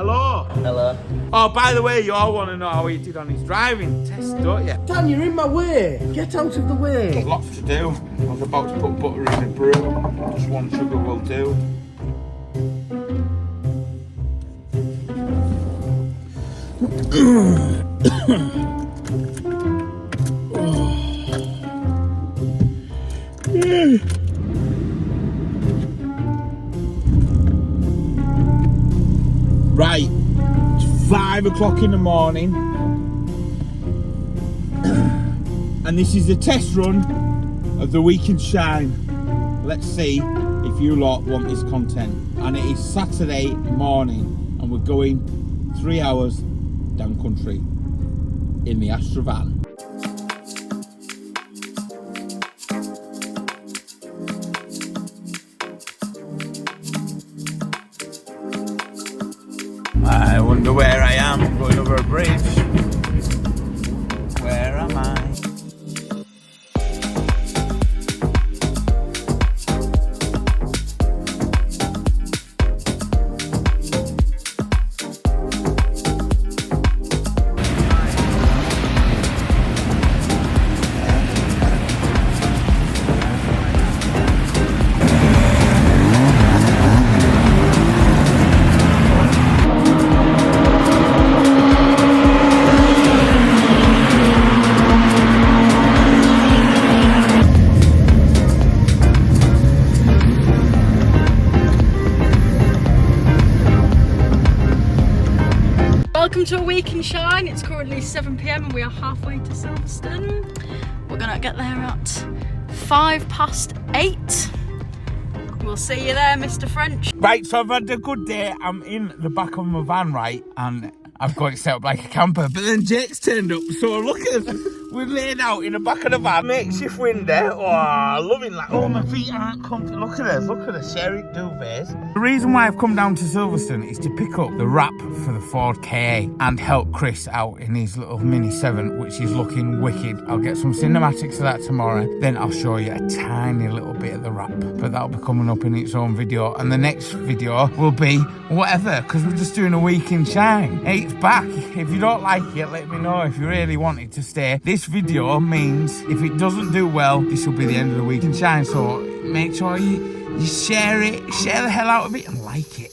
Hello. Hello. Oh, by the way, you all want to know how he did on his driving test, don't you? Dan, you're in my way. Get out of the way. There's lots to do. I was about to put butter in the brew. Just one sugar will do. Right, it's 5 o'clock in the morning, and this is the test run of the Week in Shine. Let's see if you lot want this content. And it is Saturday morning, and we're going 3 hours down country in the Astra van. I wonder where I am, going over a bridge. Where am I? Welcome to a Week in Shine. It's currently 7 PM and we are halfway to Silverstone. We're gonna get there at 8:05. We'll see you there, Mr. French. Right, so I've had a good day. I'm in the back of my van, right, and I've got it set up like a camper, but then Jake's turned up, so look at us. We're laid out in the back of the van, makeshift window. Oh, loving that. Oh, my feet aren't comfy. Look at us, look at the sherry duvets. The reason why I've come down to Silverstone is to pick up the wrap for the Ford KA and help Chris out in his little Mini 7, which is looking wicked. I'll get some cinematics of that tomorrow. Then I'll show you a tiny little bit of the wrap, but that'll be coming up in its own video. And the next video will be whatever, because we're just doing a Week in Shine. Hey, it's back. If you don't like it, let me know if you really want it to stay. This video means if it doesn't do well, this will be the end of the Week in Shine. So make sure you share it, share the hell out of it, and like it.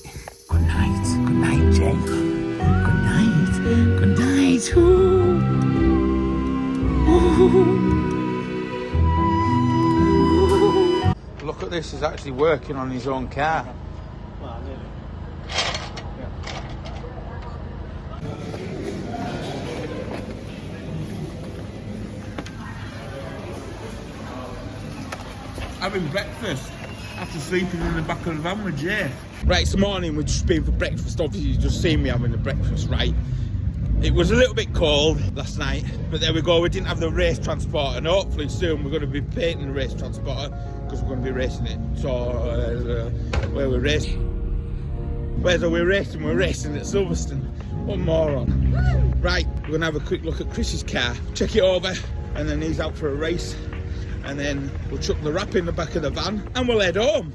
Good night. Good night, Jake. Good night. Good night. Ooh. Ooh. Look at this, he's actually working on his own car. Having breakfast after sleeping in the back of the van with Jay. Right, it's the morning, we've just been for breakfast. Obviously, you just seen me having the breakfast, right? It was a little bit cold last night, but there we go. We didn't have the race transporter, and hopefully soon we're going to be painting the race transporter because we're going to be racing it. So, where we're racing. Where's we're racing? We're racing at Silverstone. One more on. Right, we're going to have a quick look at Chris's car, check it over, and then he's out for a race. And then we'll chuck the wrap in the back of the van and we'll head home.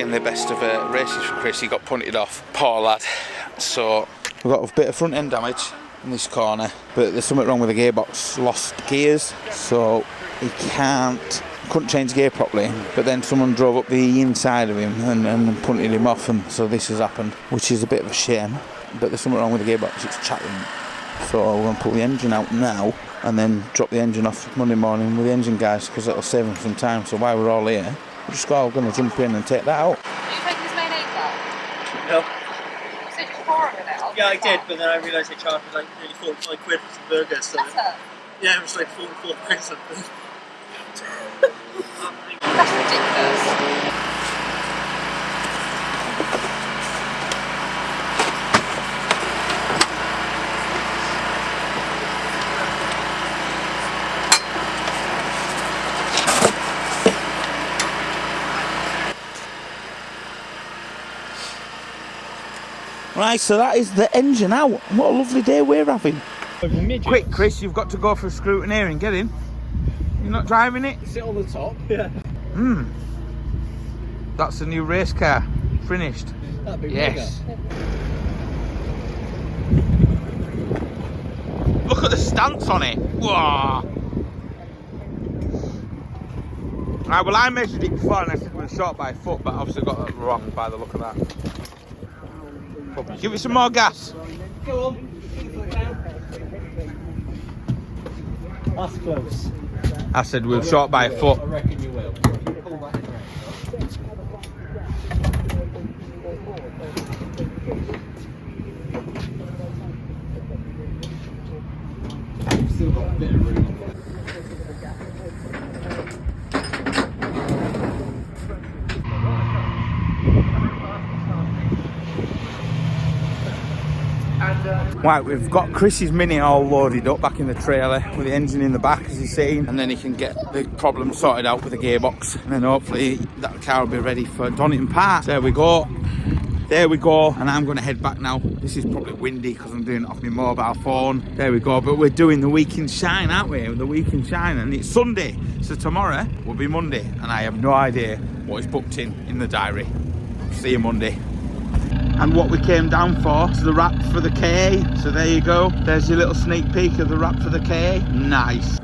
The best of races for Chris. He got punted off, poor lad. So we've got a bit of front end damage in this corner, but there's something wrong with the gearbox, lost gears, so he couldn't change gear properly, but then someone drove up the inside of him and punted him off, and so this has happened, which is a bit of a shame. But there's something wrong with the gearbox, it's chattering So we're going to pull the engine out now and then drop the engine off Monday morning with the engine guys, because it'll save them some time. So while we're all here, we're just all going to jump in and take that out. Did you take his main aid out? No. You said you were pouring with it. Yeah, I did, but then I realised they charged me like nearly 45 quid for some burgers. So That's it. yeah, it was like 44 pounds something. That's ridiculous. Right, so that is the engine out. What a lovely day we're having. Quick, Chris, you've got to go for a scrutineering. Get in. You're not driving it? Sit on the top. Yeah. That's a new race car. Finished. That'd be Yes. Look at the stance on it. Whoa. Right, well, I measured it before and I said it was short by a foot, but obviously got that wrong by the look of that. Give it some more gas. Go on. That's close. I said we were short by a foot. I reckon you will. Pull that in around. Still got a bit of room. Right, we've got Chris's Mini all loaded up back in the trailer with the engine in the back, as you've seen, and then he can get the problem sorted out with the gearbox, and then hopefully that car will be ready for Donington Park. There we go. There we go, and I'm going to head back now. This is probably windy because I'm doing it off my mobile phone. There we go, but we're doing the Week in Shine, aren't we? The Week in Shine, and it's Sunday, so tomorrow will be Monday, and I have no idea what is booked in the diary. See you Monday. And what we came down for is the wrap for the K. So there you go. There's your little sneak peek of the wrap for the K. Nice.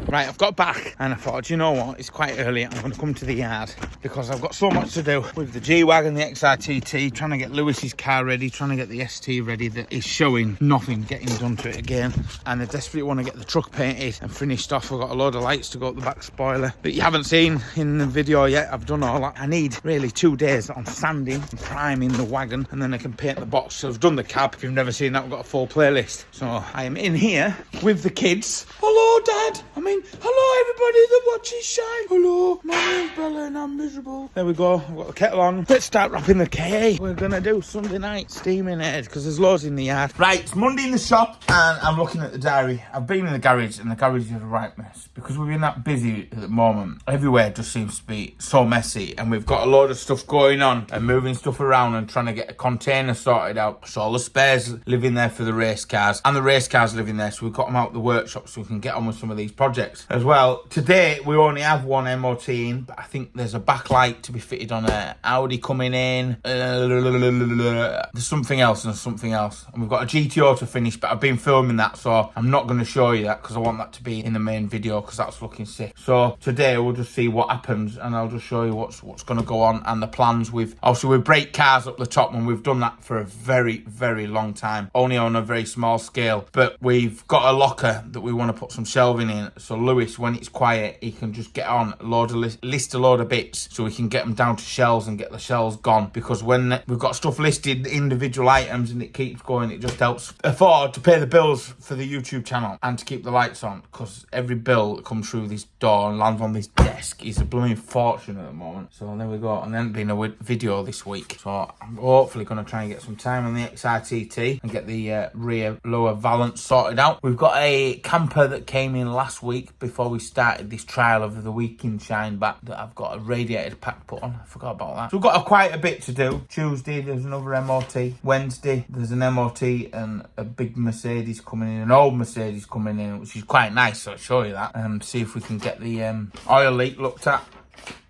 Right, I've got back and I thought, do you know what? It's quite early. I'm going to come to the yard because I've got so much to do with the G-Wagon, the XRTT, trying to get Lewis's car ready, trying to get the ST ready that is showing nothing getting done to it again. And I desperately want to get the truck painted and finished off. I've got a load of lights to go up the back spoiler that you haven't seen in the video yet. I've done all that. I need really 2 days on sanding and priming the wagon, and then I can paint the box. So I've done the cab. If you've never seen that, I've got a full playlist. So I am in here with the kids. Hello, Dad. Hello, everybody that watches Shine. Hello, my name's Bella and I'm miserable. There we go. I've got the kettle on. Let's start wrapping the K. We're going to do Sunday night steaming head because there's loads in the yard. Right, it's Monday in the shop and I'm looking at the diary. I've been in the garage and the garage is a right mess because we've been that busy at the moment. Everywhere just seems to be so messy and we've got a load of stuff going on and moving stuff around and trying to get a container sorted out. So all the spares live in there for the race cars and the race cars live in there, so we've got them out the workshop so we can get on with some of these projects as well. Today we only have one MOT in, but I think there's a backlight to be fitted on a Audi coming in. There's something else and something else, and we've got a GTO to finish, but I've been filming that, so I'm not going to show you that because I want that to be in the main video because that's looking sick. So today we'll just see what happens and I'll just show you what's going to go on and the plans. With obviously we break cars up the top and we've done that for a very long time, only on a very small scale, but we've got a locker that we want to put some shelving in, so Lewis, when it's quiet, he can just get on list a load of bits so we can get them down to shelves and get the shelves gone, because when we've got stuff listed, individual items, and it keeps going, it just helps afford to pay the bills for the YouTube channel and to keep the lights on, because every bill that comes through this door and lands on this desk is a blooming fortune at the moment. So there we go, and there hasn't been a video this week, so I'm hopefully going to try and get some time on the XRTT and get the rear lower valance sorted out. We've got a camper that came in last week before we started this trial of the Week in Shine back that I've got a radiator pack put on. I forgot about that. So we've got quite a bit to do. Tuesday there's another MOT. Wednesday there's an MOT and a big Mercedes coming in, an old Mercedes coming in, which is quite nice, so I'll show you that and see if we can get the oil leak looked at.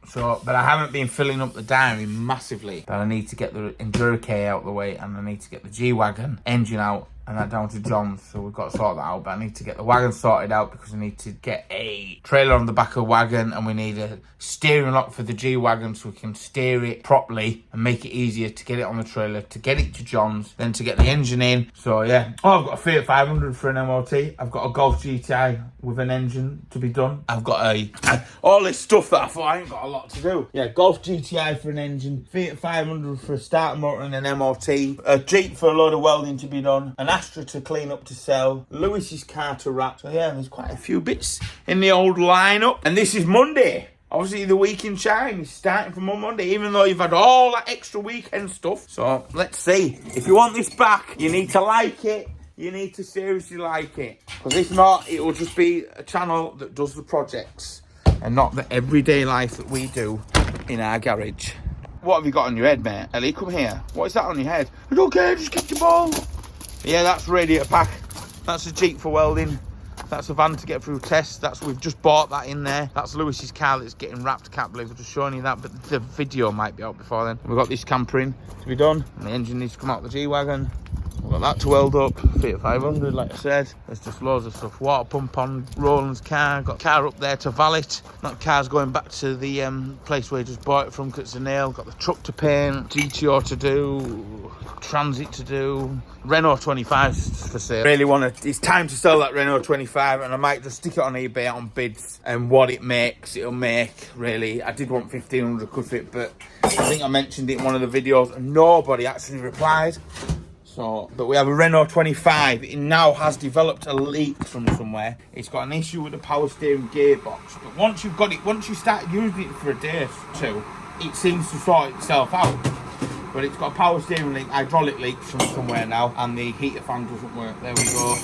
So, but I haven't been filling up the diary massively, but I need to get the Enduro K out of the way and I need to get the G-Wagon engine out and that down to John's, so we've got to sort that out. But I need to get the wagon sorted out because we need to get a trailer on the back of the wagon, and we need a steering lock for the G-Wagon so we can steer it properly and make it easier to get it on the trailer, to get it to John's, then to get the engine in. So yeah, I've got a Fiat 500 for an MOT. I've got a Golf GTI with an engine to be done. I've got all this stuff that I thought I ain't got a lot to do. Yeah, Golf GTI for an engine, Fiat 500 for a starter motor and an MOT, a Jeep for a load of welding to be done, an Astra to clean up to sell, Lewis's car to wrap. So yeah, there's quite a few bits in the old lineup. And this is Monday. Obviously, the week in shine is starting from Monday, even though you've had all that extra weekend stuff. So, let's see. If you want this back, you need to like it. You need to seriously like it. Because if not, it will just be a channel that does the projects and not the everyday life that we do in our garage. What have you got on your head, mate? Ellie, come here. What is that on your head? I don't care, just kick the ball. Yeah, that's radiator pack. That's a Jeep for welding. That's a van to get through tests. We've just bought that in there. That's Lewis's car that's getting wrapped. Can't believe I've just shown you that, but the video might be out before then. We've got this camper in to be done, and the engine needs to come out the G-Wagon. We've got that to weld up. Fiat 500, like I said. There's just loads of stuff. Water pump on Roland's car. Got car up there to valet. That car's going back to the place where he just bought it from because it's a nail. Got the truck to paint, GTO to do, Transit to do. Renault 25 for sale. Really want to, it's time to sell that Renault 25, and I might just stick it on eBay on bids, and what it makes, it'll make, really. I did want 1,500 quid for it, but I think I mentioned it in one of the videos and nobody actually replied. So, but we have a Renault 25. It now has developed a leak from somewhere. It's got an issue with the power steering gearbox, but once you've got it, once you start using it for a day or two, it seems to sort itself out. But it's got a power steering leak, hydraulic leak from somewhere now, and the heater fan doesn't work. There we go.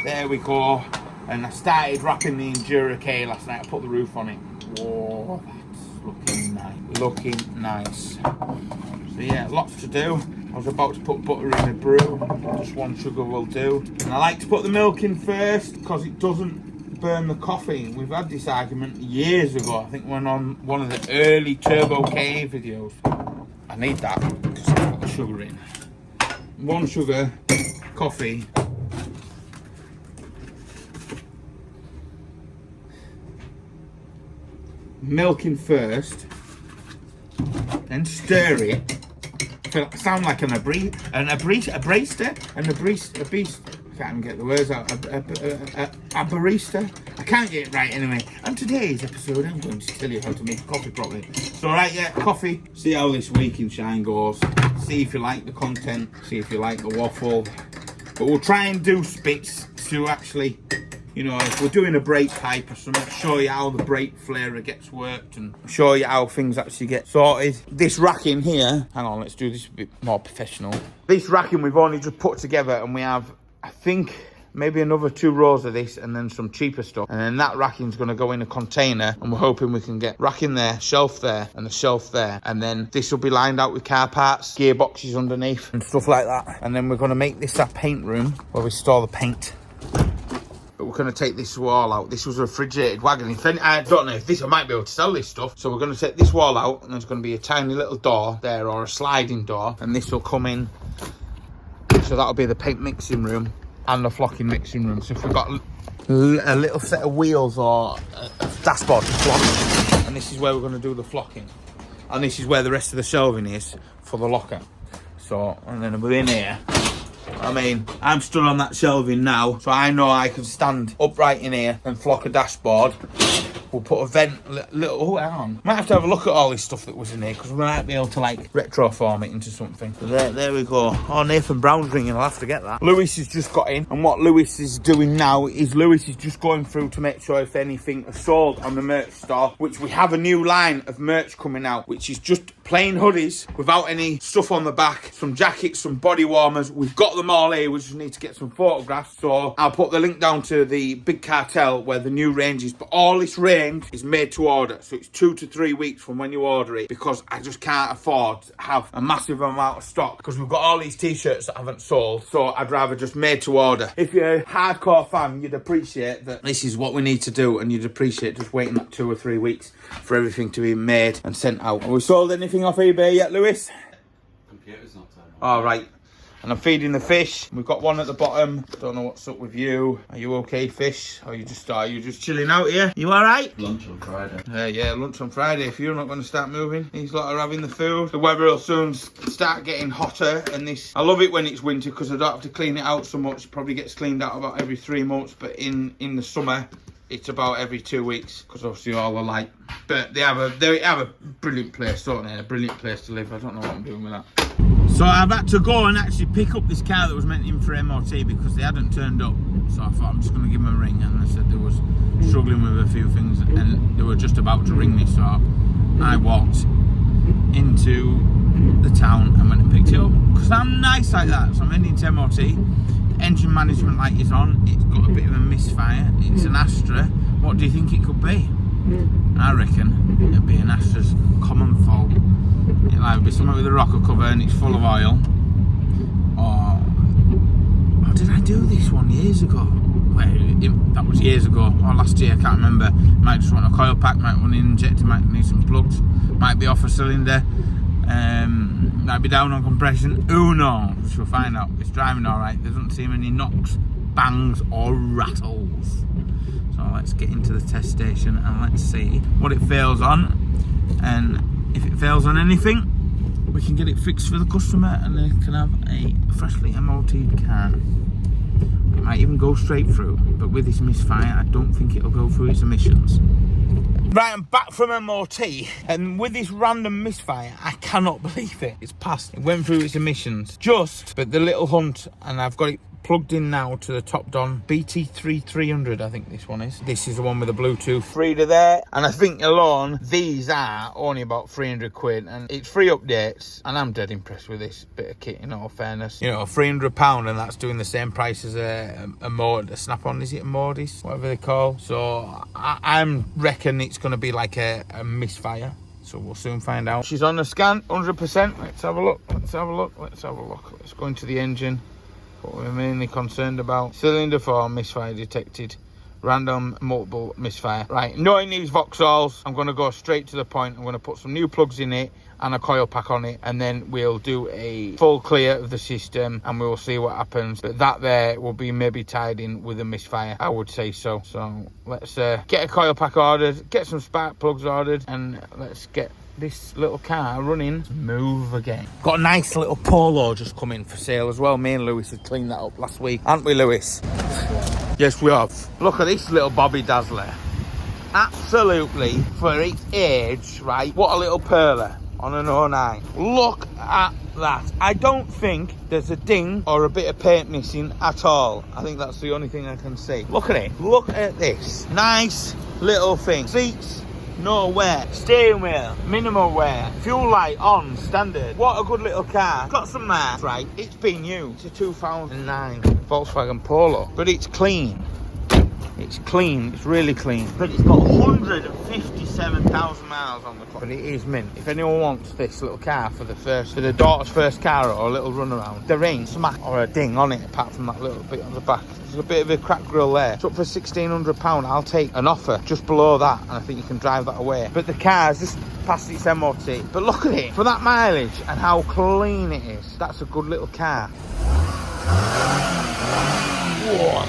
There we go. And I started wrapping the Endura K last night. I put the roof on it. Whoa, that's looking nice. Looking nice. So yeah, lots to do. I was about to put butter in the brew. Just one sugar will do. And I like to put the milk in first because it doesn't burn the coffee. We've had this argument years ago. I think when on one of the early Turbo KA videos. I need that because I've got the sugar in. One sugar, coffee. Milk in first, then stir it. I sound like a barista. I can't get the words out. A barista. I can't get it right anyway. And today's episode, I'm going to tell you how to make coffee properly. So right, yeah, coffee. See how this week in shine goes. See if you like the content. See if you like the waffle. But we'll try and do spits to actually, you know, if we're doing a brake pipe or something, show you how the brake flarer gets worked and show you how things actually get sorted. This racking here, hang on, let's do this a bit more professional. This racking we've only just put together, and we have, I think, maybe another 2 rows of this and then some cheaper stuff. And then that racking's going to go in a container, and we're hoping we can get racking there, shelf there, and a shelf there. And then this will be lined out with car parts, gearboxes underneath and stuff like that. And then we're going to make this our paint room where we store the paint. But we're going to take this wall out. This was a refrigerated wagon. I don't know if this, I might be able to sell this stuff. So we're going to take this wall out, and there's going to be a tiny little door there, or a sliding door. And this will come in. So that'll be the paint mixing room and the flocking mixing room. So if we've got a little set of wheels or a dashboard to flock, and this is where we're going to do the flocking. And this is where the rest of the shelving is for the locker. So, and then we're in here. I mean, I'm stood on that shelving now, so I know I can stand upright in here and flock a dashboard. We'll put a vent, little, oh, hang on. Might have to have a look at all this stuff that was in here, because we might be able to, like, retroform it into something. So there we go. Oh, Nathan Brown's ringing, I'll have to get that. Lewis has just got in, and what Lewis is doing now is Lewis is just going through to make sure if anything is sold on the merch store, which we have a new line of merch coming out, which is just plain hoodies without any stuff on the back, some jackets, some body warmers. We've got them all here, we just need to get some photographs. So I'll put the link down to the big cartel where the new range is, but all this range is made to order, so it's 2 to 3 weeks from when you order it, because I just can't afford to have a massive amount of stock, because we've got all these t-shirts that haven't sold. So I'd rather just made to order. If you're a hardcore fan, you'd appreciate that this is what we need to do, and you'd appreciate just waiting that 2 or 3 weeks for everything to be made and sent out. Have we sold anything off eBay yet, Lewis? Computer's not turned on. All right. And I'm feeding the fish. We've got one at the bottom. Don't know what's up with you. Are you okay, fish? Or are you just chilling out here? You all right? Lunch on Friday. Yeah, lunch on Friday. If you're not going to start moving, these lot are having the food. The weather will soon start getting hotter. And this, I love it when it's winter because I don't have to clean it out so much. It probably gets cleaned out about every 3 months. But in the summer, it's about every 2 weeks because obviously all the light. But they have a brilliant place, don't they? A brilliant place to live. I don't know what I'm doing with that. So I've had to go and actually pick up this car that was meant in for MOT because they hadn't turned up. So I thought I'm just going to give them a ring, and they said they was struggling with a few things and they were just about to ring me. So I walked into the town and went and picked it up because I'm nice like that. So I'm heading to MOT. The engine management light is on. It's got a bit of a misfire. It's an Astra. What do you think it could be? I reckon it'd be an Astra's common fault. It'll either be something with a rocker cover and it's full of oil, or did I do this one years ago? That was years ago, or last year, I can't remember. Might just want a coil pack, might want an injector, might need some plugs, might be off a cylinder, might be down on compression, who knows? We'll find out. It's driving alright, there doesn't seem any knocks, bangs or rattles. So let's get into the test station and let's see what it fails on, and if it fails on anything, we can get it fixed for the customer and they can have a freshly MOT'd car. It might even go straight through, but with this misfire, I don't think it'll go through its emissions. Right, I'm back from MOT, and with this random misfire, I cannot believe it. It's passed. It went through its emissions. But the little hunt, and I've got it plugged in now to the top Don BT3300, I think this one is. This is the one with the Bluetooth reader there, and I think alone these are only about 300 quid, and it's free updates, and I'm dead impressed with this bit of kit, in all fairness. You know, £300, and that's doing the same price as a Snap-on, is it a MOTs, whatever they call. So I reckon it's going to be like a misfire. So we'll soon find out. She's on the scan, 100%. Let's have a look. Let's go into the engine. What we're mainly concerned about. Cylinder 4 misfire detected. Random multiple misfire. Right, knowing these Vauxhalls, I'm going to go straight to the point. I'm going to put some new plugs in it and a coil pack on it, and then we'll do a full clear of the system and we'll see what happens. But that there will be maybe tied in with a misfire, I would say so. So let's get a coil pack ordered, get some spark plugs ordered, and let's get this little car running. Move again. Got a nice little Polo just come in for sale as well. Me and Lewis had cleaned that up last week, haven't we, Lewis? Yes, we have. Look at this little Bobby Dazzler. Absolutely, for its age, right? What a little perler on an 09. Look at that. I don't think there's a ding or a bit of paint missing at all. I think that's the only thing I can see. Look at it. Look at this. Nice little thing. Seats, no wear. Steering wheel, minimal wear. Fuel light on, standard. What a good little car. Got some marks, right? It's been new. It's a 2009 Volkswagen Polo, but it's clean. It's clean, it's really clean. But it's got 157,000 miles on the clock. But it is mint. If anyone wants this little car for their daughter's first car or a little run around, there ain't smack or a ding on it apart from that little bit on the back. There's a bit of a crack grille there. It's up for £1,600. I'll take an offer just below that, and I think you can drive that away. But the car's just past its MOT. But look at it, for that mileage and how clean it is, that's a good little car. Whoa.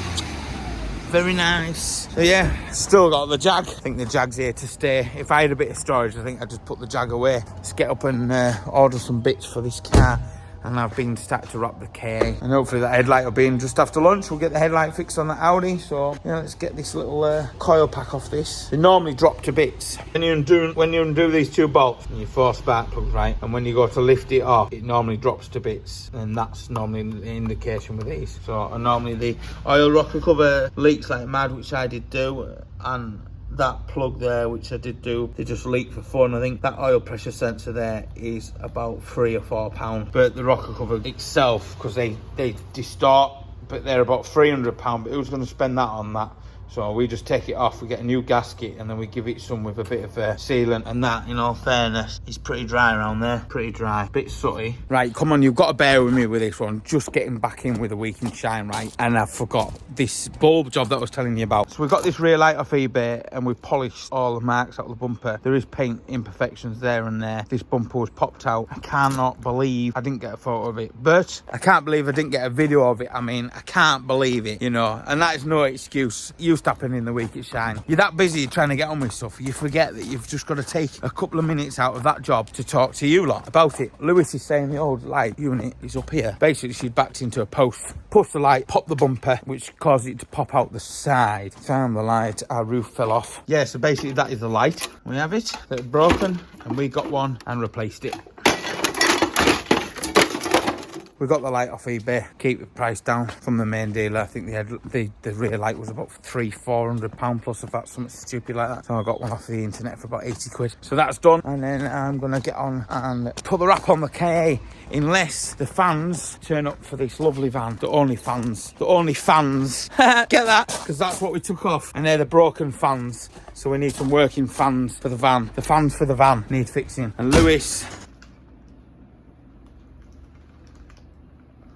Very nice. So yeah, still got the Jag. I think the Jag's here to stay. If I had a bit of storage, I think I'd just put the Jag away. Let's get up and order some bits for this car. And I've been starting to wrap the K. And hopefully that headlight will be in just after lunch. We'll get the headlight fixed on the Audi. So yeah, let's get this little coil pack off this. They normally drop to bits. When you undo these two bolts, and you force spark plugs, right? And when you go to lift it off, it normally drops to bits. And that's normally the indication with these. So normally the oil rocker cover leaks like mad, which I did do. And that plug there, which I did do, they just leak for fun. I think that oil pressure sensor there is about £3 or £4, but the rocker cover itself, because they distort, but they're about £300. But who's going to spend that on that? So we just take it off, we get a new gasket, and then we give it some with a bit of sealant. And that, in all fairness, is pretty dry around there. Pretty dry, bit sooty. Right, come on, you've got to bear with me with this one. Just getting back in with a week in shine, right? And I forgot this bulb job that I was telling you about. So we got this rear light off eBay, and we've polished all the marks out of the bumper. There is paint imperfections there and there. This bumper was popped out. I cannot believe I didn't get a photo of it, but I can't believe I didn't get a video of it. I mean, I can't believe it, you know, and that is no excuse. Used to happen in the week at shine. You're that busy trying to get on with stuff, you forget that you've just got to take a couple of minutes out of that job to talk to you lot about it. Lewis is saying the old light unit is up here. Basically, she'd backed into a post, pushed the light, popped the bumper, which caused it to pop out the side. Found the light, our roof fell off. Yeah, so basically that is the light. We have it, that's broken, and we got one and replaced it. We got the light off eBay, keep the price down from the main dealer. I think they had the rear light was about £300-400 plus of that, something stupid like that. So I got one off the internet for about 80 quid. So that's done, and then I'm gonna get on and put the wrap on the KA, unless the fans turn up for this lovely van. The only fans, get that? Because that's what we took off, and they're the broken fans. So we need some working fans for the van. The fans for the van need fixing. And Lewis,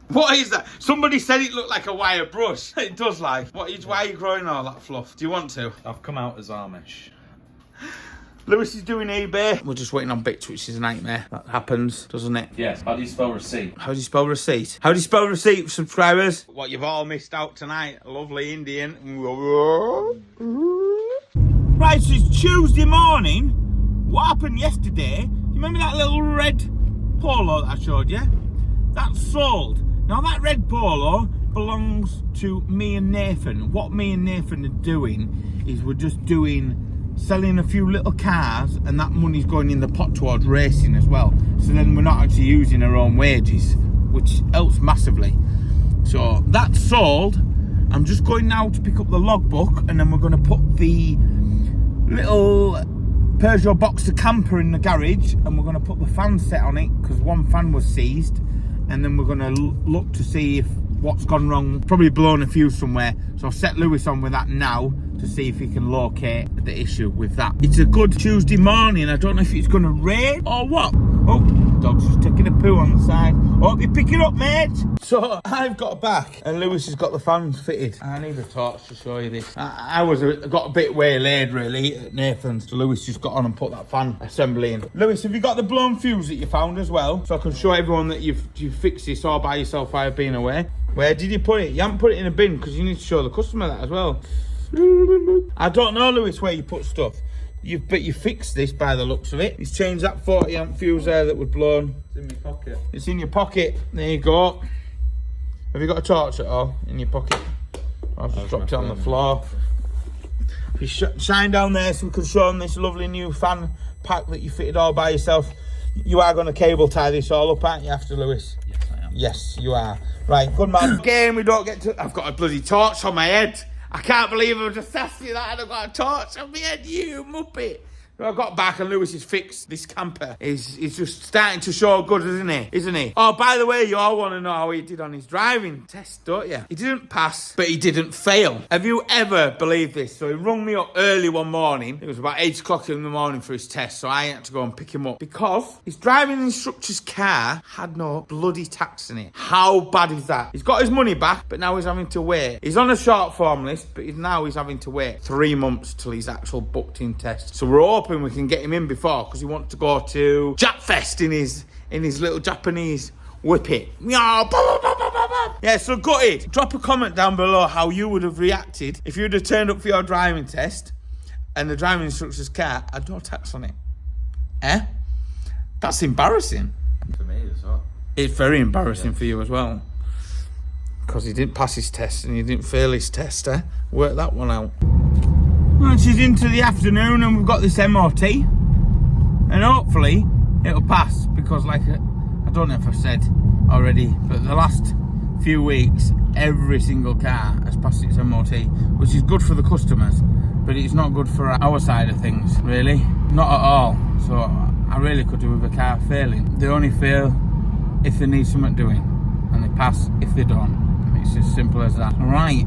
what is that? Somebody said it looked like a wire brush. It does, like. Why are you growing all that fluff? Do you want to? I've come out as Amish. Lewis is doing eBay. We're just waiting on bits, which is a nightmare. That happens, doesn't it? Yes. How do you spell receipt? How do you spell receipt? How do you spell receipt, subscribers? What you've all missed out tonight. A lovely Indian. Right, so it's Tuesday morning. What happened yesterday? You remember that little red polo that I showed you? That's sold. Now that red polo belongs to me and Nathan. What me and Nathan are doing is we're just selling a few little cars, and that money's going in the pot towards racing as well. So then we're not actually using our own wages, which helps massively. So that's sold. I'm just going now to pick up the logbook, and then we're going to put the little Peugeot Boxer camper in the garage, and we're going to put the fan set on it because one fan was seized. And then we're going to look to see if what's gone wrong. Probably blown a fuse somewhere. So I'll set Lewis on with that now to see if he can locate the issue with that. It's a good Tuesday morning. I don't know if it's going to rain or what. Oh, dog's just taking a poo on the side. Hope you pick it up, mate. So I've got back and Lewis has got the fans fitted. I need a torch to show you this. I got a bit waylaid really at Nathan's. So Lewis just got on and put that fan assembly in. Lewis, have you got the blown fuse that you found as well? So I can show everyone that you've fixed this all by yourself while I've been away. Where did you put it? You haven't put it in a bin because you need to show the customer that as well. I don't know, Lewis, where you put stuff. But you fixed this by the looks of it. He's changed that 40 amp fuse there that was blown. It's in my pocket. It's in your pocket. There you go. Have you got a torch at all in your pocket? I've just dropped it on the floor. If you shine down there so we can show them this lovely new fan pack that you fitted all by yourself. You are going to cable tie this all up, aren't you, after Lewis? Yes, I am. Yes, you are. Right, good man. Again, we don't get to... I've got a bloody torch on my head. I can't believe I just asked you that and I've got a torch on my head, you muppet. I got back and Lewis is fixed. This camper is just starting to show good, isn't he? Oh, by the way, you all want to know how he did on his driving test, don't you? He didn't pass, but he didn't fail. Have you ever believed this? So he rung me up early one morning. It was about 8 o'clock in the morning for his test, so I had to go and pick him up because his driving instructor's car had no bloody tax in it. How bad is that? He's got his money back, but now he's having to wait. He's on a short form list, but now he's having to wait 3 months till his actual booked in test. So we're hoping we can get him in before because he wants to go to Japfest in his little Japanese whippet. Yeah, so gutted. Drop a comment down below how you would have reacted if you'd have turned up for your driving test and the driving instructor's car had no tax on it. That's embarrassing. For me as well. It's very embarrassing for you as well. Because he didn't pass his test and he didn't fail his test, Work that one out. Well, she's into the afternoon and we've got this MOT. And hopefully it'll pass because like, I don't know if I've said already, but the last few weeks, every single car has passed its MOT, which is good for the customers, but it's not good for our side of things, really. Not at all. So I really could do with a car failing. They only fail if they need something doing, and they pass if they don't. It's as simple as that. Right.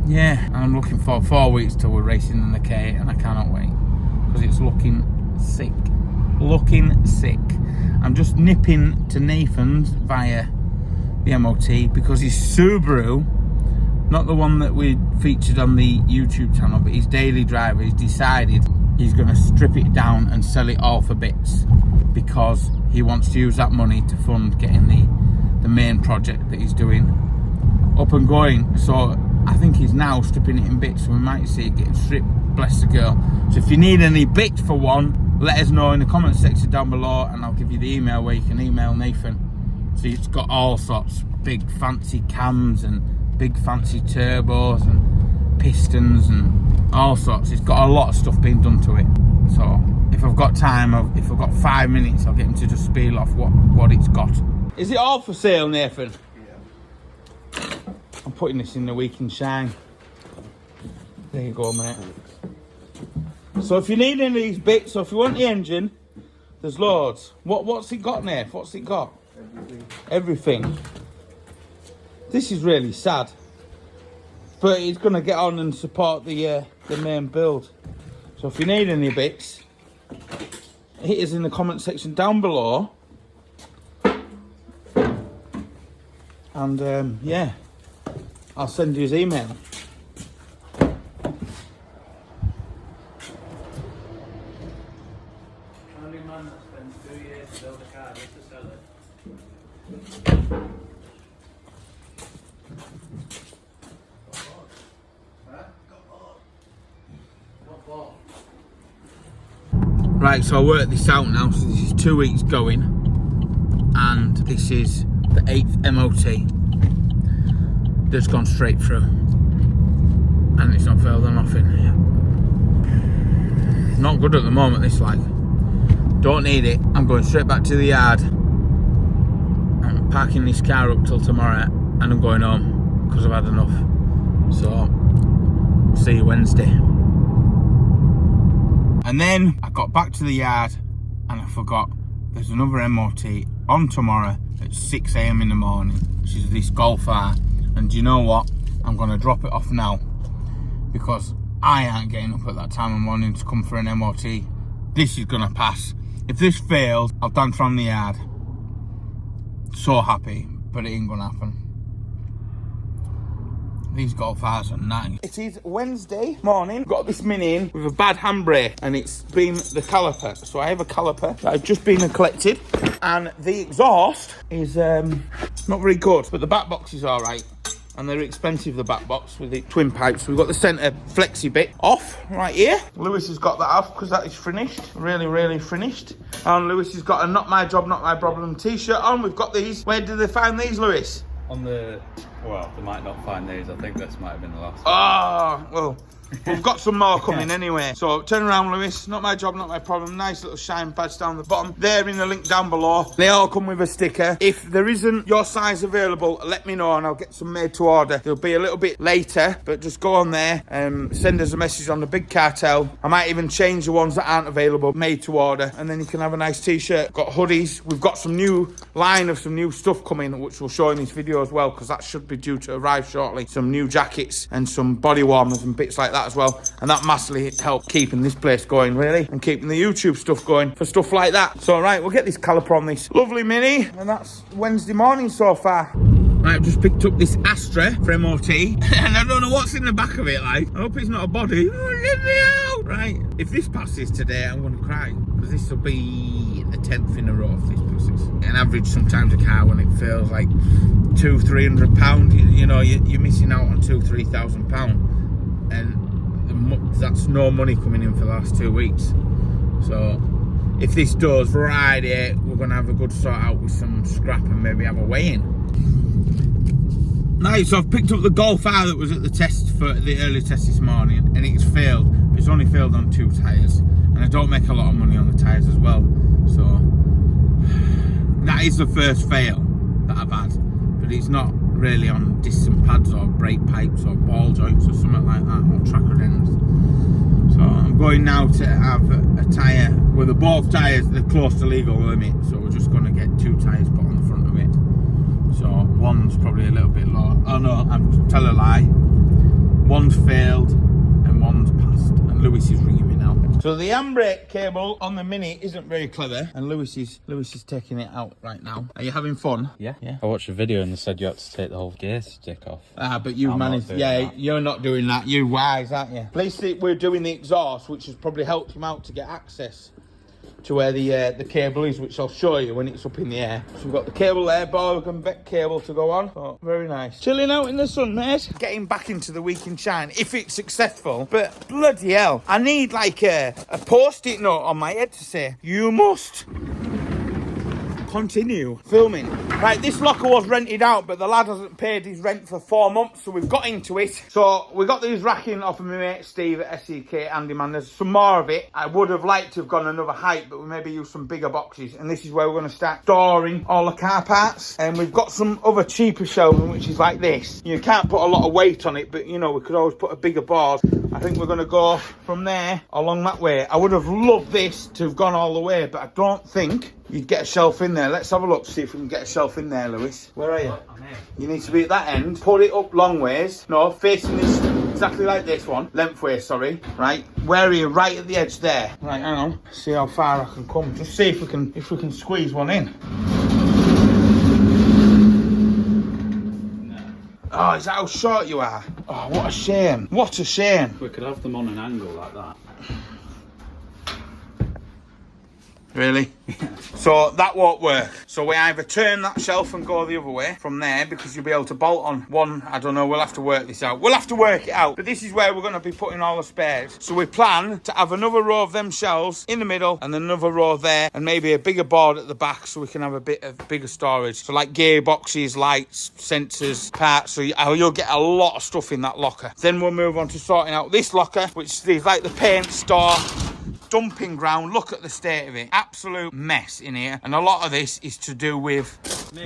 yeah, I'm looking for 4 weeks till we're racing in the K, and I cannot wait because it's looking sick. Looking sick. I'm just nipping to Nathan's via the MOT because his Subaru, not the one that we featured on the YouTube channel, but his daily driver, he's decided he's going to strip it down and sell it all for bits because he wants to use that money to fund getting the main project that he's doing up and going. So I think he's now stripping it in bits, so we might see it getting stripped, bless the girl. So if you need any bits for one, let us know in the comment section down below, and I'll give you the email where you can email Nathan. So it's got all sorts, big fancy cams and big fancy turbos and pistons and all sorts. It's got a lot of stuff being done to it. So if I've got time, if I've got 5 minutes, I'll get him to just spiel off what it's got. Is it all for sale, Nathan? Yeah. I'm putting this in the week in shine. There you go, mate. So if you need any of these bits, or if you want the engine, there's loads. What's it got, Nath? What's it got? Everything. This is really sad, but it's going to get on and support the main build. So if you need any bits, hit us in the comment section down below, and yeah, I'll send you his email. Only man that spends 2 years to build a car just to sell it. Right, so I worked this out now. So this is 2 weeks going, and this is the 8th MOT that's gone straight through, and it's not failed or nothing. Not good at the moment, this, like. Don't need it. I'm going straight back to the yard. I'm parking this car up till tomorrow, and I'm going home because I've had enough. So see you Wednesday. And then I got back to the yard and I forgot there's another MOT on tomorrow at 6 AM in the morning, which is this Golf R. And do you know what? I'm going to drop it off now because I ain't getting up at that time of morning to come for an MOT. This is going to pass. If this fails, I'll dance from the yard. So happy, but it ain't going to happen. These Golf R's are nice. It is Wednesday morning. Got this Mini in with a bad handbrake, and it's been the caliper. So I have a caliper that I've just been and collected, and the exhaust is not very good, but the back box is all right. And they're expensive, the back box with the twin pipes. We've got the centre flexi bit off right here. Lewis has got that off because that is finished. Really, really finished. And Lewis has got a Not My Job, Not My Problem t-shirt on. We've got these. Where did they find these, Lewis? On the, well, they might not find these. I think this might have been the last one. Ah, well, we've got some more coming anyway. So turn around, Lewis. Not My Job, Not My Problem. Nice little shine badge down the bottom. They're in the link down below. They all come with a sticker. If there isn't your size available, let me know and I'll get some made to order. They'll be a little bit later, but just go on there and send us a message on the Big Cartel. I might even change the ones that aren't available, made to order, and then you can have a nice t-shirt. Got hoodies. We've got some new line of some new stuff coming, which we'll show in this video as well, because that should be due to arrive shortly. Some new jackets and some body warmers and bits like that as well. And that massively helped keeping this place going, really, and keeping the YouTube stuff going for stuff like that. So, right, we'll get this caliper on this lovely Mini, and that's Wednesday morning so far. Right, I've just picked up this Astra for MOT, and I don't know what's in the back of it, like. I hope it's not a body. Oh, let me out! Right, if this passes today, I'm going to cry, because this will be the 10th in a row if this passes. An average, sometimes a car, when it feels like £200-300, you know, you're missing out on £2,000-3,000, and that's no money coming in for the last 2 weeks. So if this does Friday, we're going to have a good sort out with some scrap and maybe have a weigh-in. Right, so I've picked up the Golf R that was at the test for the early test this morning, and it's failed. It's only failed on 2 tyres, and I don't make a lot of money on the tyres as well. So that is the first fail that I've had, but it's not really on discs and pads or brake pipes or ball joints or something like that, or tracker ends. So I'm going now to have a tyre, well, the both tyres, they're close to legal limit, so we're just going to get 2 tyres put on the front of it. So one's probably a little bit low. Oh no, I'm telling a lie. One's failed and one's passed. And Lewis is ringing me now. So the handbrake cable on the Mini isn't very clever, and Lewis is taking it out right now. Are you having fun? Yeah. I watched a video and they said you had to take the whole gear stick off. But you've I'm not managed. doing Yeah, that. you're not doing that. You're wise, aren't you? At least we're doing the exhaust, which has probably helped him out to get access to where the cable is, which I'll show you when it's up in the air. So we've got the cable there, Borg cable to go on. Oh, very nice. Chilling out in the sun, mate. Getting back into the week in shine, if it's successful. But bloody hell, I need like a post-it note on my head to say, you must continue filming. Right, this locker was rented out, but the lad hasn't paid his rent for 4 months, so we've got into it. So we got these racking off of my mate Steve at SEK Handyman. There's some more of it. I would have liked to have gone another height, but we maybe use some bigger boxes, and this is where we're going to start storing all the car parts. And we've got some other cheaper shelving, which is like this. You can't put a lot of weight on it, but you know, we could always put a bigger board. I think we're going to go from there along that way. I would have loved this to have gone all the way, but I don't think you'd get a shelf in there. Let's have a look, see if we can get a shelf in there, Lewis. Where are you? You need to be at that end. Put it up long ways. No, facing this, exactly like this one. Lengthways, sorry. Right. Where are you? Right at the edge there. Right, hang on. See how far I can come. Just see if we can squeeze one in. Oh, is that how short you are? Oh, what a shame. What a shame. We could have them on an angle like that. Really? So that won't work. So we either turn that shelf and go the other way from there, because you'll be able to bolt on one. I don't know, we'll have to work this out. We'll have to work it out. But this is where we're going to be putting all the spares. So we plan to have another row of them shelves in the middle and another row there, and maybe a bigger board at the back so we can have a bit of bigger storage. So like gearboxes, lights, sensors, parts. So you'll get a lot of stuff in that locker. Then we'll move on to sorting out this locker, which is like the paint store, dumping ground. Look at the state of it. Absolute mess in here, and a lot of this is to do with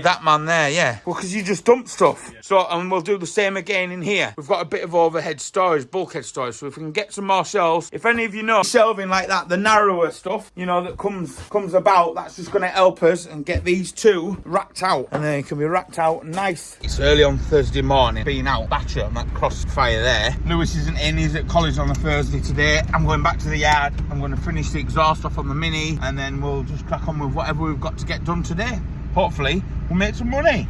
that man there. Yeah, well, because you just dump stuff. So, and we'll do the same again in here. We've got a bit of overhead storage, bulkhead storage, so if we can get some more shelves. If any of you know shelving like that, the narrower stuff, you know, that comes about, that's just going to help us and get these two racked out, and then it can be racked out nice. It's early on Thursday morning, being out battery on that crossfire there. Lewis isn't in, he's at college on a Thursday today. I'm going back to the yard. I'm going to finish the exhaust off on the Mini, and then we'll just crack on with whatever we've got to get done today. Hopefully we'll make some money.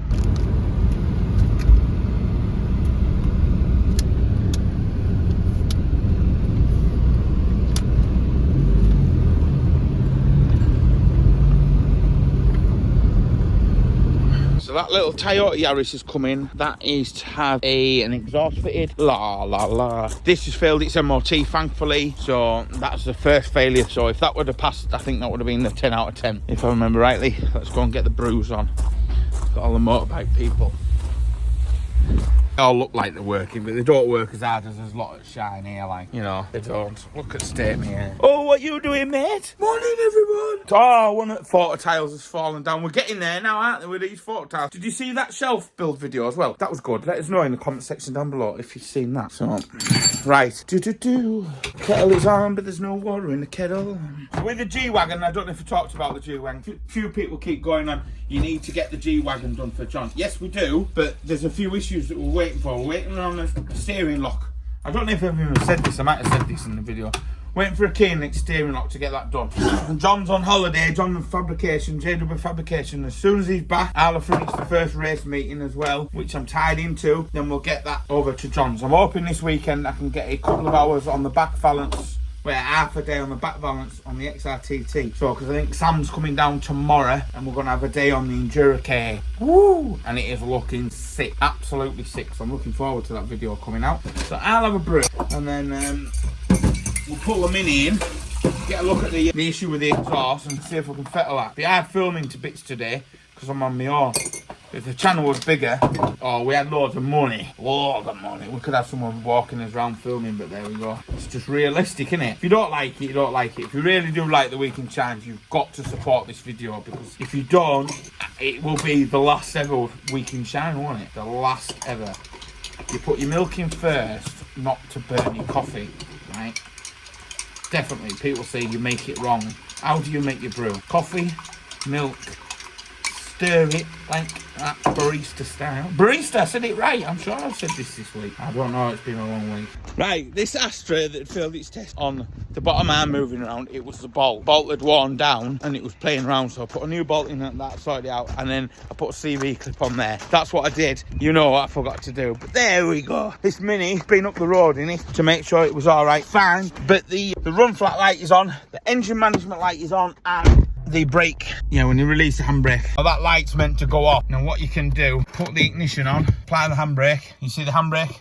So that little Toyota Yaris has come in. That is to have an exhaust fitted. La la la. This has failed its MOT, thankfully. So that's the first failure. So if that would have passed, I think that would have been the 10 out of 10, if I remember rightly. Let's go and get the brews on. Got all the motorbike people. They all look like they're working, but they don't work as hard as there's a lot of shine here, like, you know, they don't. Look at state me here. Oh, what you doing, mate? Morning, everyone. Oh, one of the photo tiles has fallen down. We're getting there now, aren't we, with these photo tiles? Did you see that shelf build video as well? That was good. Let us know in the comment section down below if you've seen that. So, right. Kettle is on, but there's no water in the kettle. With the G-Wagon, I don't know if we talked about the G-Wagon. Few people keep going on, you need to get the G-Wagon done for John. Yes, we do, but there's a few issues that we're waiting for. We're waiting on a steering lock. I don't know if I've even said this. I might have said this in the video. Waiting for a key and steering lock to get that done. And John's on holiday. John and Fabrication, JW Fabrication. As soon as he's back, I'll have finished the first race meeting as well, which I'm tied into. Then we'll get that over to John's. I'm hoping this weekend I can get a couple of hours on the back balance. We're half a day on the back balance on the XRTT. So, because I think Sam's coming down tomorrow and we're going to have a day on the Enduro K. Woo! And it is looking sick. Absolutely sick. So I'm looking forward to that video coming out. So I'll have a brew and then we'll pull the Mini in, get a look at the issue with the exhaust and see if we can fettle that. Be hard filming to bits today because I'm on my own. If the channel was bigger, or we had loads of money, we could have someone walking us around filming, but there we go. It's just realistic, innit? If you don't like it, you don't like it. If you really do like the Week in Challenge, you've got to support this video, because if you don't, it will be the last ever Week in Shine, won't it? The last ever. You put your milk in first, not to burn your coffee, right? Definitely, people say you make it wrong. How do you make your brew? Coffee, milk, stir it like that, barista style. Barista, I said it right. I'm sure I've said this week. I don't know, it's been a long week. Right, this ashtray that failed its test on the bottom arm moving around, it was the bolt. Bolt had worn down and it was playing around, so I put a new bolt in and that sorted it out, and then I put a CV clip on there. That's what I did. You know what I forgot to do. But there we go. This Mini's been up the road in it to make sure it was alright, fine. But the run flat light is on, the engine management light is on, and the brake, when you release the handbrake, that light's meant to go off. Now what you can do, put the ignition on, apply the handbrake, you see the handbrake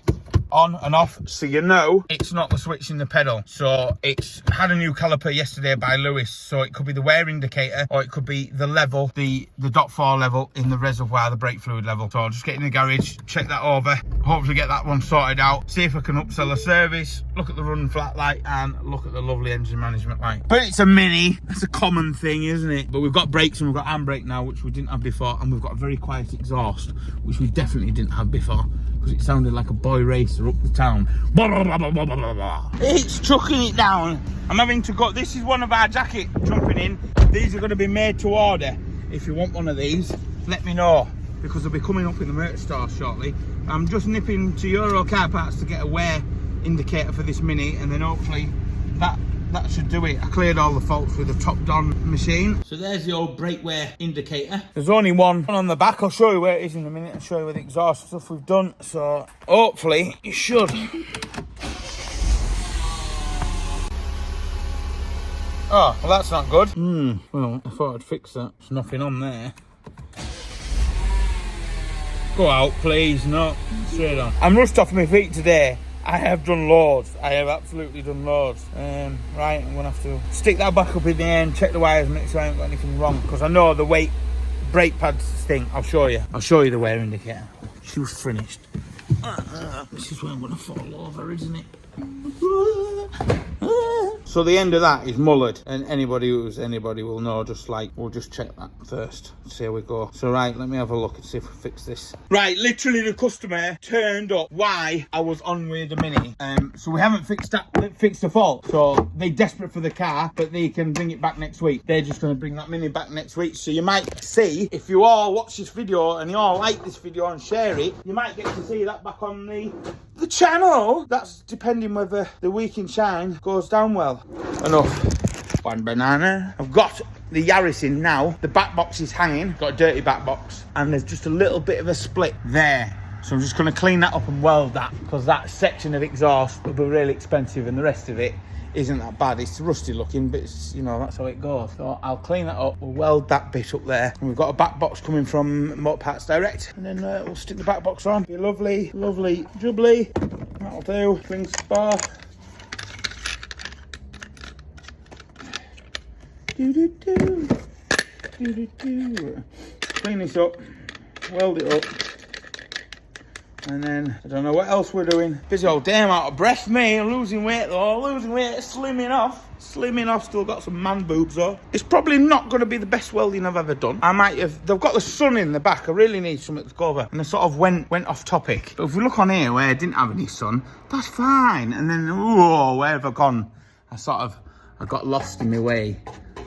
on and off, so you know it's not the switch in the pedal. So it's had a new caliper yesterday by Lewis, so it could be the wear indicator, or it could be the level, the .4 level in the reservoir, the brake fluid level. So I'll just get in the garage, check that over, hopefully get that one sorted out, see if I can upsell a service, look at the run flat light, and look at the lovely engine management light. But it's a Mini, that's a common thing, isn't it? But we've got brakes and we've got handbrake now, which we didn't have before, and we've got a very quiet exhaust, which we definitely didn't have before, because it sounded like a boy racer up the town. Blah, blah, blah, blah, blah, blah, blah. It's chucking it down. I'm having to go, this is one of our jacket jumping in. These are going to be made to order. If you want one of these, let me know, because they'll be coming up in the merch store shortly. I'm just nipping to Euro Car Parts to get a wear indicator for this Mini, and then hopefully that should do it. I cleared all the faults with the top-down machine. So there's the old brake wear indicator. There's only one on the back. I'll show you where it is in a minute. I'll show you where the exhaust stuff we've done. So hopefully it should. Oh, well that's not good. Well, I thought I'd fix that. There's nothing on there. Go out, please. No, straight on. I'm rushed off my feet today. I have done loads. I have absolutely done loads. Right, I'm gonna have to stick that back up in the end, check the wires, make sure I haven't got anything wrong, because I know the weight brake pads thing. I'll show you the wear indicator. She was finished. This is where I'm gonna fall over, isn't it? So the end of that is mullered, and anybody will know, just like, we'll just check that first, see how we go. So right, let me have a look and see if we fix this. Right, literally the customer turned up why I was on with the Mini. So we haven't fixed the fault. So they're desperate for the car, but they can bring it back next week. They're just going to bring that Mini back next week. So you might see, if you all watch this video and you all like this video and share it, you might get to see that back on the channel. That's depending whether the week in shine goes down well. Enough. One banana. I've got the Yaris in now. The back box is hanging. Got a dirty back box, and there's just a little bit of a split there. So I'm just going to clean that up and weld that, because that section of exhaust will be really expensive, and the rest of it isn't that bad. It's rusty looking, but it's, that's how it goes. So I'll clean that up. We'll weld that bit up there. And we've got a back box coming from Motor Parts Direct, and then we'll stick the back box on. Be lovely, lovely jubbly. That'll do. Clean spar. Do-do-do. Do-do-do. Clean this up. Weld it up. And then, I don't know what else we're doing. Busy old day, I'm out of breath, me. I'm losing weight though, slimming off. Still got some man boobs though. It's probably not going to be the best welding I've ever done. They've got the sun in the back. I really need something to go over. And I sort of went off topic. But if we look on here where I didn't have any sun, that's fine. And then, where have I gone? I got lost in my way.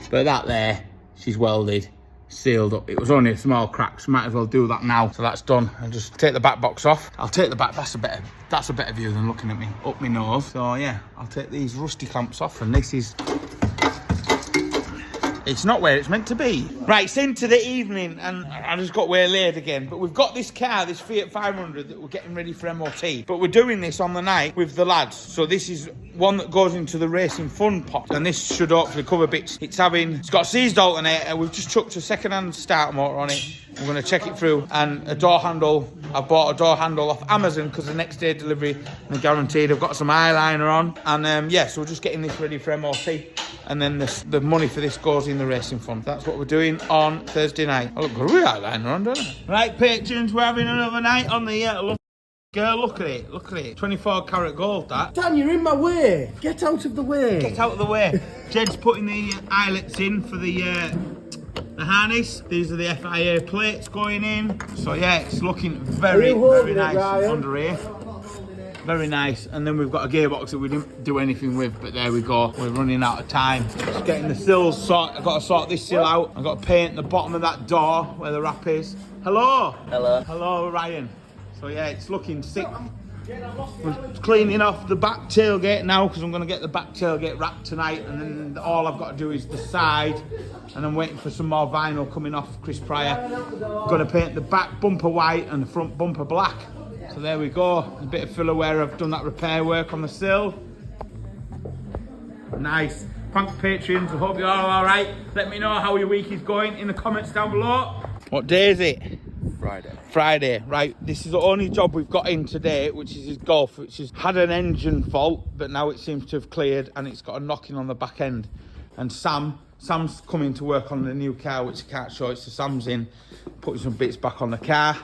But that there, she's welded, sealed up. It was only a small crack, so might as well do that now. So that's done. I'll just take the back box off. I'll take the back, that's a better view than looking at me up my nose. So yeah, I'll take these rusty clamps off, and this is, it's not where it's meant to be. Right, it's into the evening, and I just got waylaid again. But we've got this car, this Fiat 500, that we're getting ready for MOT. But we're doing this on the night with the lads. So this is one that goes into the racing fun pot, and this should hopefully cover bits. It's got a seized alternator. We've just chucked a second-hand starter motor on it. We're going to check it through, and a door handle. I bought a door handle off Amazon because the next day delivery, and guaranteed. I've got some eyeliner on, and yeah, so we're just getting this ready for MOT, and then the money for this goes in the racing fund. That's what we're doing on Thursday night. I look good with eyeliner on, don't I? Right, patrons, we're having another night on the girl, look at it. 24 karat gold, that. Dan, you're in my way. Get out of the way. Get out of the way. Jed's putting the eyelets in for the harness. These are the FIA plates going in. So yeah, it's looking very nice under here. very nice. And then we've got a gearbox that we didn't do anything with, but there we go. We're running out of time. Just getting the sills sorted. I've got to sort this sill out. I've got to paint the bottom of that door where the wrap is. Hello. Hello. Hello, Ryan. So yeah, it's looking sick. We're cleaning off the back tailgate now because I'm going to get the back tailgate wrapped tonight, and then all I've got to do is the side, and I'm waiting for some more vinyl coming off Chris Pryor. Going to paint the back bumper white and the front bumper black. So there we go. A bit of filler where I've done that repair work on the sill. Nice. Thanks Patreons, I hope you're all right. Let me know how your week is going in the comments down below. What day is it? Friday, right. This is the only job we've got in today, which is his Golf, which has had an engine fault, but now it seems to have cleared, and it's got a knocking on the back end. And Sam's coming to work on the new car, which I can't show it, so Sam's in putting some bits back on the car.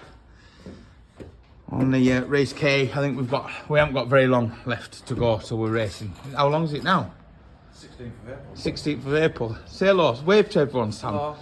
On the race K, I think we haven't got very long left to go, so we're racing. How long is it now? 16th of April. 16th of April. Say hello, wave to everyone, Sam. Hello.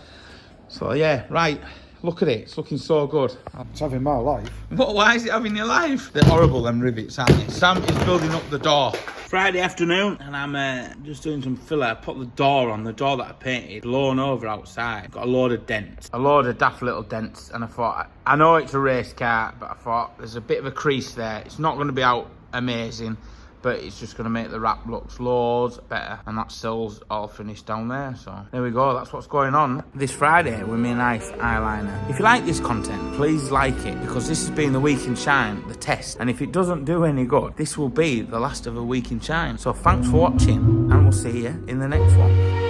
So yeah, right. Look at it, it's looking so good. It's having my life. What? Why is it having your life? They're horrible, them rivets, aren't they? Sam is building up the door. Friday afternoon, and I'm just doing some filler. I put the door on, the door that I painted, blown over outside. Got a load of dents. A load of daft little dents, and I thought, I know it's a race car, but I thought there's a bit of a crease there. It's not going to be out amazing, but it's just going to make the wrap look loads better. And that sill's all finished down there, so there we go. That's what's going on this Friday with me nice eyeliner. If you like this content, please like it, because this has been the Week in Shine, the test. And if it doesn't do any good, this will be the last of a Week in Shine. So thanks for watching, and we'll see you in the next one.